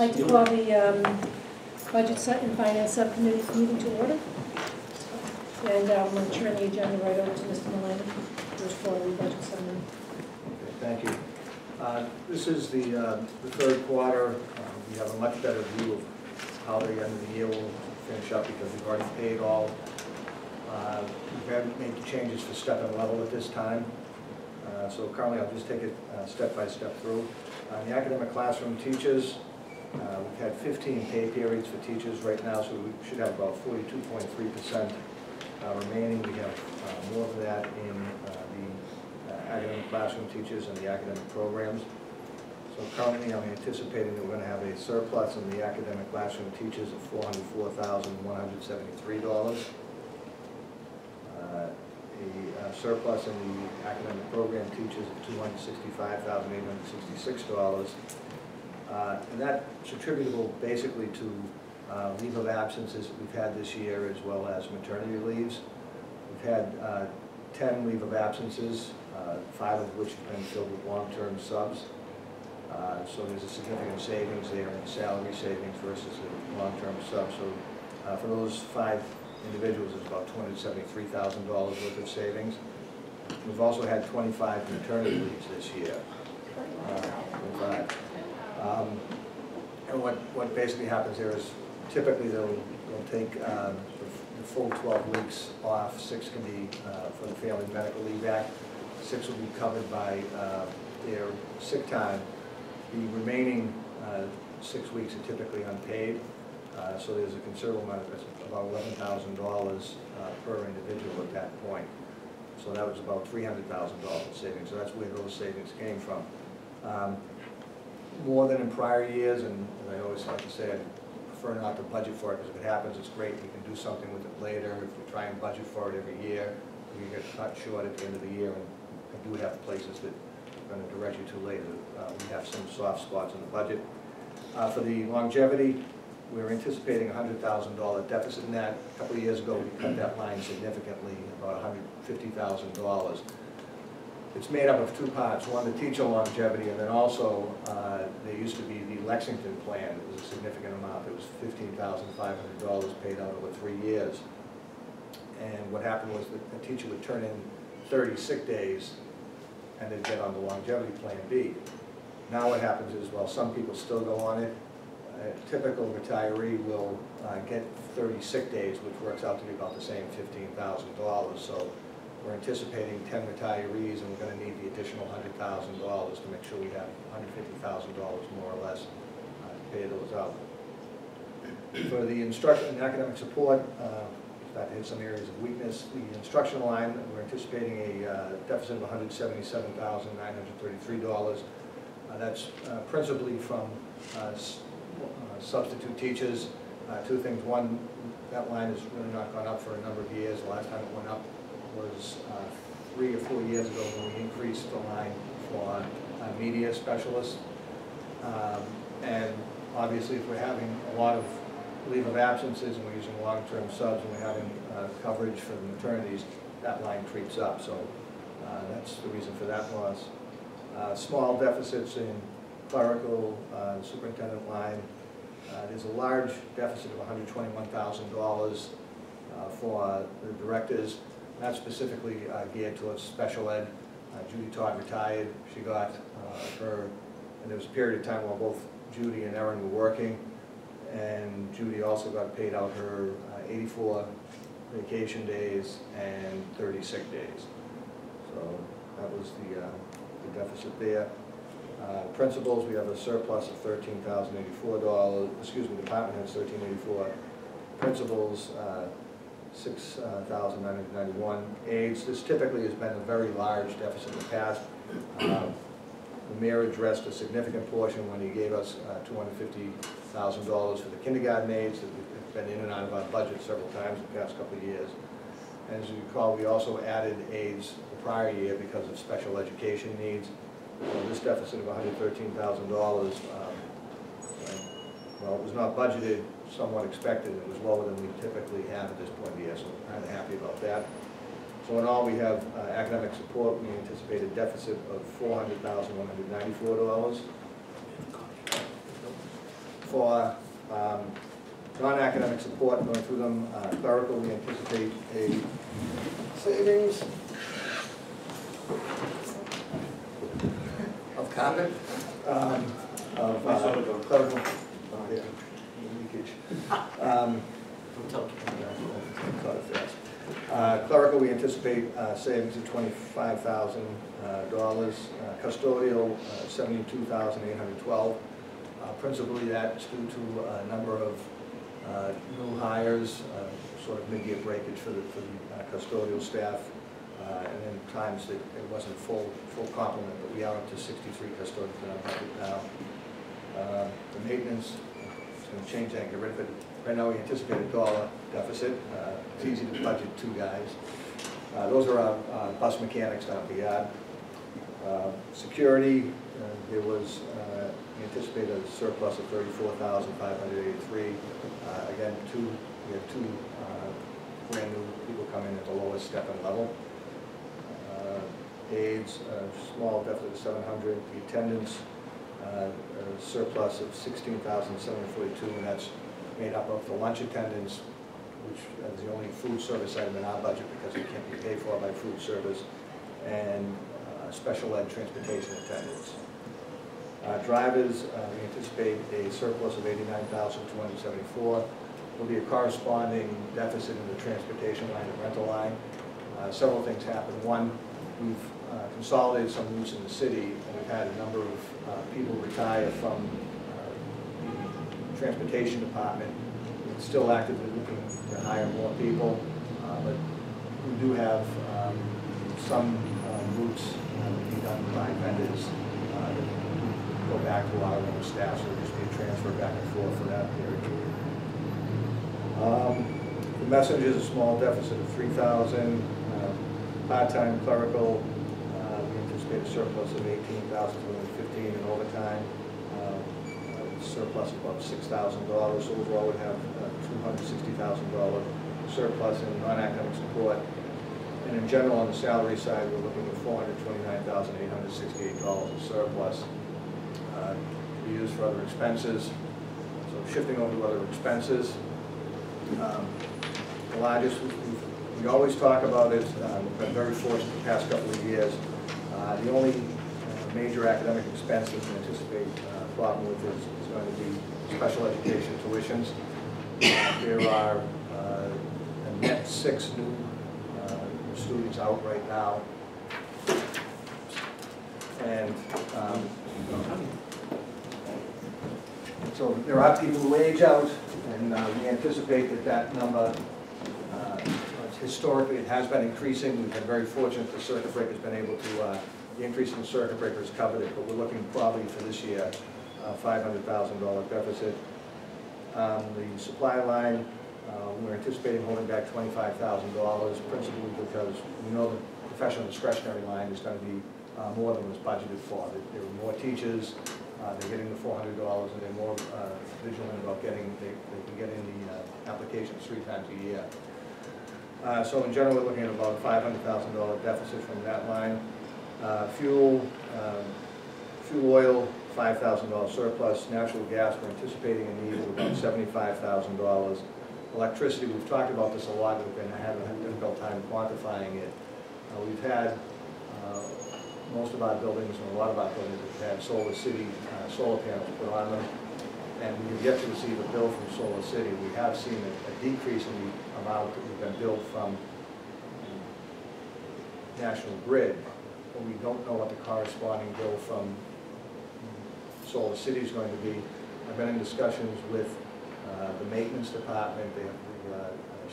like to call the Budget and Finance Subcommittee meeting to order. And I'm going to turn the agenda right over to Mr. Mullaney for the budget summary. Okay, thank you. This is the third quarter. We have a much better view of how the end of the year will finish up because we've already paid all. We haven't made the changes for step and level at this time. So currently I'll just take it step by step through. The academic classroom teachers, we've had 15 pay periods for teachers right now, so we should have about 42.3% remaining. We have more than that in the academic classroom teachers and the academic programs. So currently I'm anticipating that we're going to have a surplus in the academic classroom teachers of $404,173. A surplus in the academic program teachers of $265,866. And that's attributable basically to leave of absences that we've had this year as well as maternity leaves. We've had 10 leave of absences, 5 of which have been filled with long-term subs. So there's a significant savings there in salary savings versus the long-term subs. So for those 5 individuals, it's about $273,000 worth of savings. We've also had 25 maternity leaves this year. 25. And what basically happens there is typically they'll take the full 12 weeks off. 6 can be for the Family Medical Leave Act. 6 will be covered by their sick time. The remaining 6 weeks are typically unpaid. So there's a considerable amount of about $11,000 per individual at that point. So that was about $300,000 savings. So that's where those savings came from. More than in prior years, and I always like to say I prefer not to budget for it because if it happens, it's great. We can do something with it later. If we try and budget for it every year, we get cut short at the end of the year. And I do have places that I'm going to direct you to later. We have some soft spots in the budget. For the longevity, we're anticipating a $100,000 deficit in that. A couple of years ago, we cut that line significantly, about $150,000. It's made up of 2 parts. One, the teacher longevity, and then also there used to be the Lexington plan. It was a significant amount. It was $15,500 paid out over 3 years. And what happened was that the teacher would turn in 30 sick days and they'd get on the longevity plan B. Now what happens is, well, some people still go on it. A typical retiree will get 30 sick days, which works out to be about the same $15,000. So we're anticipating 10 retirees, and we're going to need the additional $100,000 to make sure we have $150,000 more or less to pay those out. For the instruction and academic support, that is some areas of weakness. The instruction line, we're anticipating a deficit of $177,933. That's principally from substitute teachers. 2 things. One, that line has really not gone up for a number of years. The last time it went up was 3 or 4 years ago when we increased the line for media specialists. And obviously if we're having a lot of leave of absences and we're using long-term subs and we're having coverage for the maternities, that line creeps up. So that's the reason for that loss. Small deficits in clerical, superintendent line. There's a large deficit of $121,000 for the directors. That's specifically geared towards special ed. Judy Todd retired. She got her, and there was a period of time while both Judy and Erin were working, and Judy also got paid out her 84 vacation days and 30 sick days. So that was the deficit there. Principals, we have a surplus of $13,084. Excuse me, department heads $13,084. Principals, $6,991. Aides, this typically has been a very large deficit in the past. The mayor addressed a significant portion when he gave us $250,000 for the kindergarten aides that have been in and out of our budget several times in the past couple of years. And as you recall, we also added aides the prior year because of special education needs. So this deficit of $113,000, well, it was not budgeted, somewhat expected. It was lower than we typically have at this point of the year, so we're kind of happy about that. So in all, we have academic support. We anticipate a deficit of $400,194. for non-academic support, going through them, clerical, we anticipate a savings of carpet, of clerical, yeah, leakage. Clerical, we anticipate savings of $25,000. Custodial, $72,812. Principally, that's due to a number of new hires, sort of mid-year breakage for the custodial staff, and then times that it wasn't full complement, but we are up to 63 custodians in our budget now. The maintenance, it's going to change that, get rid of it. Right now we anticipate a $1 deficit. It's easy to budget 2 guys. Those are our bus mechanics down at the yard. Security, there was, we anticipate a surplus of $34,583. Again, we have 2 brand new people come in at the lowest step and level. Aides, small deficit of 700. The attendance, a surplus of 16,742, and that's made up of the lunch attendance, which is the only food service item in our budget because it can't be paid for by food service, and special ed transportation attendance. Drivers, we anticipate a surplus of 89,274. There'll be a corresponding deficit in the transportation line and rental line. Several things happen. One, we've consolidated some routes in the city, and we've had a number of people retire from the transportation department. We're still actively looking to hire more people, but we do have some routes that be done by vendors that go back to our own staff, so there'll just be a transfer back and forth for that period. The messengers, a small deficit of 3,000. Part-time clerical, we anticipate a surplus of 18,215 in overtime. Surplus of about $6,000. So overall, we have $260,000 surplus in non-academic support. And in general, on the salary side, we're looking at $429,868 of surplus to be used for other expenses. So shifting over to other expenses, the largest, we always talk about it, we've been very fortunate the past couple of years. The only major academic expense that we anticipate a problem with is going to be special education tuitions. There are a net 6 new students out right now. And so there are people who age out, and we anticipate that number, historically it has been increasing. We've been very fortunate the circuit breaker's been able to, the increase in the circuit breaker has covered it, but we're looking probably for this year $500,000 deficit. The supply line, we're anticipating holding back $25,000, principally because we know the professional discretionary line is going to be more than was budgeted for. There are more teachers, they're getting the $400, and they're more vigilant about getting, they can get in the applications 3 times a year. So in general, we're looking at about a $500,000 deficit from that line. Fuel oil, $5,000 surplus. Natural gas, we're anticipating a need of about $75,000. Electricity, we've talked about this a lot. We've been having a difficult time quantifying it. We've had most of our buildings, and a lot of our buildings have had Solar City solar panels put on them, and we have yet to receive a bill from Solar City. We have seen a decrease in the amount that we've been billed from National Grid, but we don't know what the corresponding bill from Solar City is going to be. I've been in discussions with the maintenance department. They have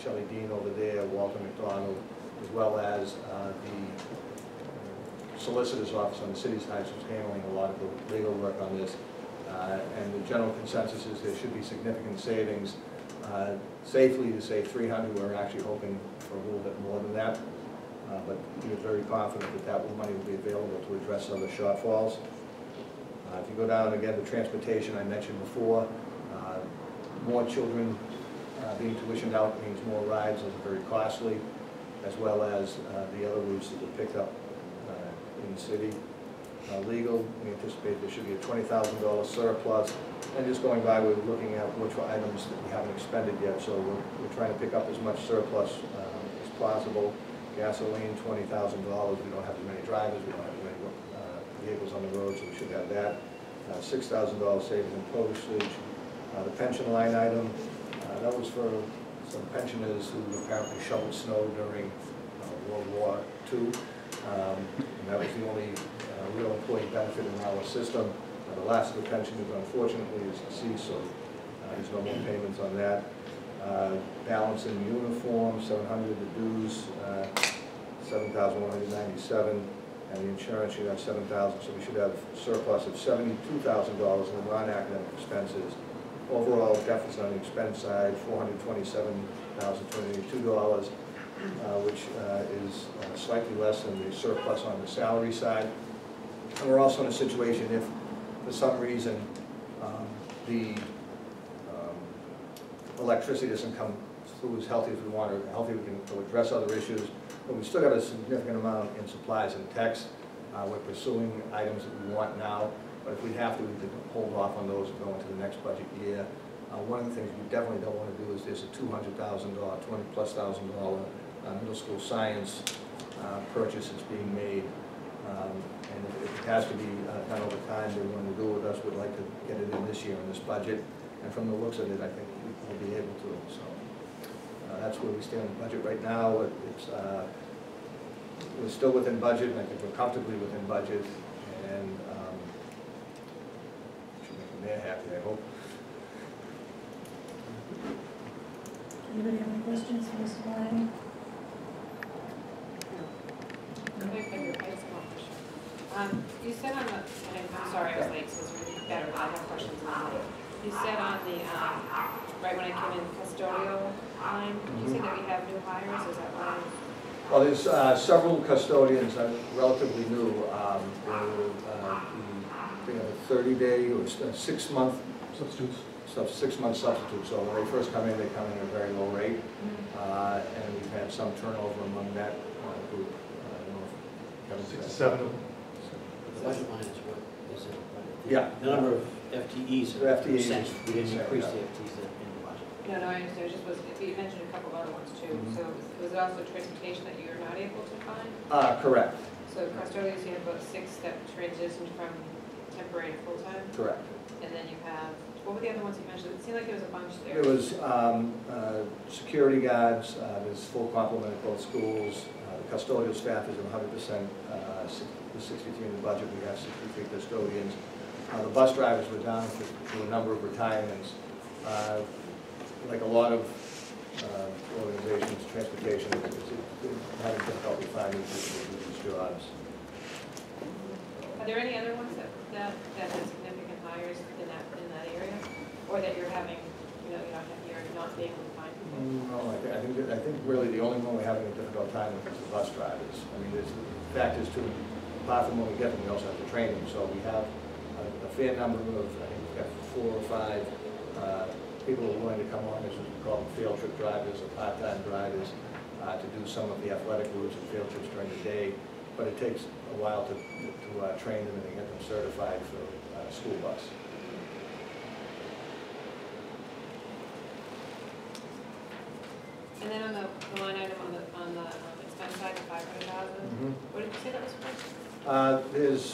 Shelley Dean over there, Walter McDonald, as well as the solicitor's office on the city's side, who's handling a lot of the legal work on this. And the general consensus is there should be significant savings. Safely to say 300, we're actually hoping for a little bit more than that. But we're very confident that that money will be available to address other shortfalls. If you go down again to transportation, I mentioned before, more children being tuitioned out means more rides. Those are very costly, as well as the other routes that were picked up in the city. Legal, we anticipate there should be a $20,000 surplus. And just going by, we're looking at which items that we haven't expended yet, so we're trying to pick up as much surplus as possible. Gasoline, $20,000. We don't have as many drivers, we don't have as many vehicles on the road, so we should have that. $6,000 savings in postage. The pension line item, that was for some pensioners who apparently shoveled snow during World War II. And that was the only real employee benefit in our system. The last of the pensioners, unfortunately, is deceased, so there's no more payments on that. Balance in uniform, 700. The dues, 7,197, and the insurance, you have 7,000. So we should have surplus of $72,000 in the non-academic expenses. Overall deficit on the expense side, $427,282, which is slightly less than the surplus on the salary side. And we're also in a situation if, for some reason, the electricity doesn't come through as healthy as we want, or healthy we can address other issues, but we still got a significant amount in supplies and techs. We're pursuing items that we want now, but if we have to, we can hold off on those and go into the next budget year. One of the things we definitely don't want to do is there's a $200,000, $20,000+ middle school science purchase that's being made. And if it has to be done over time, they're willing to do it with us. We'd like to get it in this year in this budget. And from the looks of it, I think we'll be able to. So that's where we stand in the budget right now. We're still within budget, and I think we're comfortably within budget. And should make them there happy, I hope. Anybody have any questions for Mr. Mullaney? You said on the, and I'm sorry I was late, so it's really better, but I have questions on it. You said on the, right when I came in, custodial line, you said that we have new hires, is that right? Well, there's several custodians that are relatively new. We have a 30-day or 6-month Substitutes. 6-month substitute. So when they first come in, they come in at a very low rate. And we've had some turnover among that group. I don't know if Kevin 6 to said. 7 of them. The budget line is what is it? Yeah. The number of FTEs. The FTEs. percent. We didn't increase Yeah. the FTEs in the budget. No, I understand, it just was, if you mentioned a couple of other ones too, so was it also transportation that you're not able to find? Correct. So custodians, you have about 6 that transitioned from temporary to full-time, Correct. and then you have, what were the other ones you mentioned? It seemed like there was a bunch there. There was security guards, there's full complement at both schools. The custodial staff is 100%, the 63 in the budget, we have 63 custodians. The bus drivers were down through a number of retirements. Like a lot of organizations, transportation is having difficulty finding people to do these jobs. Are there any other ones that have significant hires in that area, or that you're having, you're not being able to find people? No, I think really the only one we're having a difficult time with is the bus drivers. I mean, the fact is too, apart from when we get them, we also have to train them. So we have a fair number of, I think we've got 4 or 5 people who are willing to come on as we call them field trip drivers or part-time drivers to do some of the athletic routes and field trips during the day. But it takes a while to train them and to get them certified for a school bus. And then on the line item on the expense side, the 500,000, what did you say that was for? There's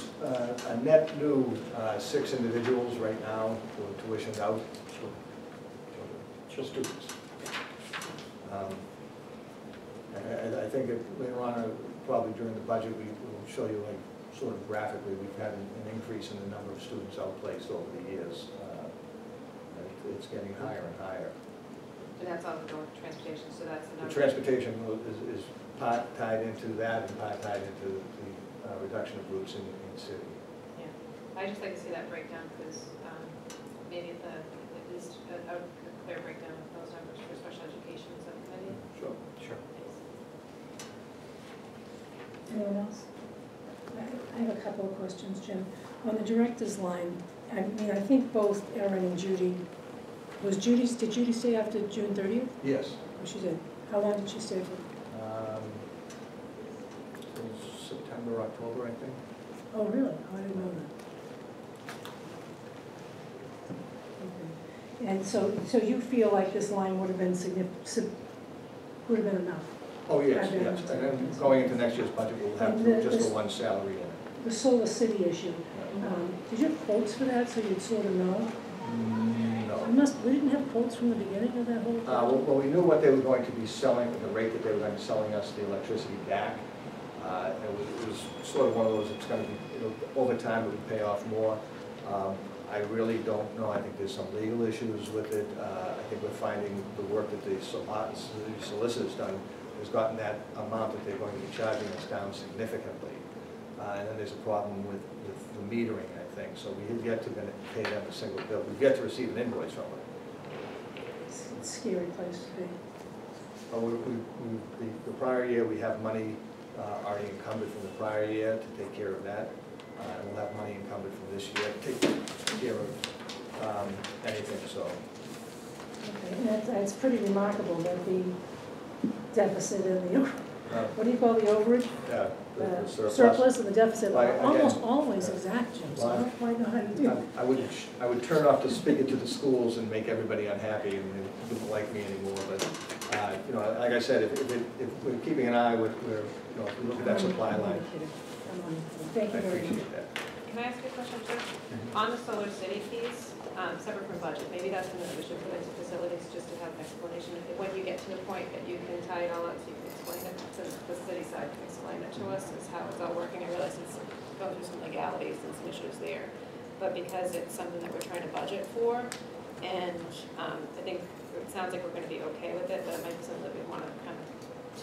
a net new 6 individuals right now who are tuitioned out. Students. I think later on, probably during the budget, we will show you, like, sort of graphically, we've had an increase in the number of students outplaced over the years. It's getting higher and higher. And that's all the transportation, so that's the The number. transportation is part tied into that and part tied into the reduction of routes in the city. Yeah, I just like to see that breakdown, because maybe at least a clear breakdown of those numbers for special education subcommittee. Sure. Sure. Anyone else? I have a couple of questions, Jim. On the director's line, I mean, I think both Erin and Judy, did Judy stay after June 30th? Yes. Oh, she did. How long did she stay for? September, October, I think. Oh, really? Oh, I didn't know that. Okay. And so you feel like this line would have been would have been enough? Oh, yes, yes, and then going into next year's budget, we'll have just the one salary in it. The Solar City issue, did you have quotes for that, so you'd sort of know? No. We didn't have quotes from the beginning of that whole project? Well, we knew what they were going to be selling, the rate that they were going to be selling us the electricity back. It was sort of one of those, it's going to be, over time it would pay off more. I really don't know. I think there's some legal issues with it. I think we're finding the work that the solicitor's done has gotten that amount that they're going to be charging us down significantly. And then there's a problem with the metering, I think. So we have yet to pay them a single bill. We've yet to receive an invoice from them. It's a scary place to be. The prior year, we have money already encumbered from the prior year to take care of that. And we'll have money encumbered from this year to take care of anything, so. Okay, and it's pretty remarkable that the deficit and the, what do you call the overage? The Surplus and the deficit are Again, almost always exact, Jim, so I don't quite know how you do it. I would turn off the spigot to the schools and make everybody unhappy and they wouldn't like me anymore, but, like I said, if we're keeping an eye with, if we look at that supply line. Thank you I very much. appreciate that. Can I ask you a question, too? On the Solar City piece, separate from budget, maybe that's something that we should put into facilities, just to have an explanation. When you get to the point that you can tie it all up, so you can explain it, so the city side can explain it to us, is how it's all working. I realize it's going through some legalities and some issues there, but because it's something that we're trying to budget for, and I think it sounds like we're going to be okay with it, but it might be something that we want to kind of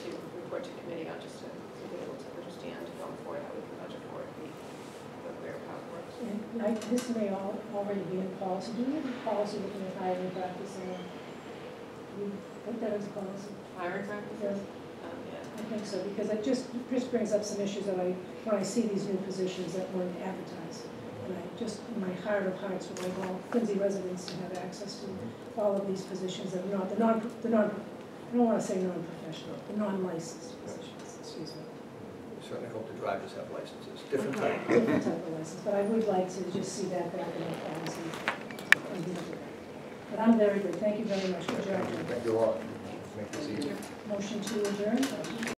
to report to committee on, just to be able to understand going forward how we can budget for it, be aware of how it works. And this may already be in policy. Do we have a policy looking at hiring practice? You put that as policy? Hiring practices? Yeah. I think so, because it just brings up some issues that when I see these new positions that weren't advertised. And in my heart of hearts, would like all Quincy residents to have access to all of these positions that are not, I don't want to say non-professional, the non-licensed positions, excuse me. We certainly hope the drivers have licenses, different type. Different type of license, but I would like to just see that back in the policy. But I'm very good, thank you very much, good job. Thank you all. Make this easier. Motion to adjourn?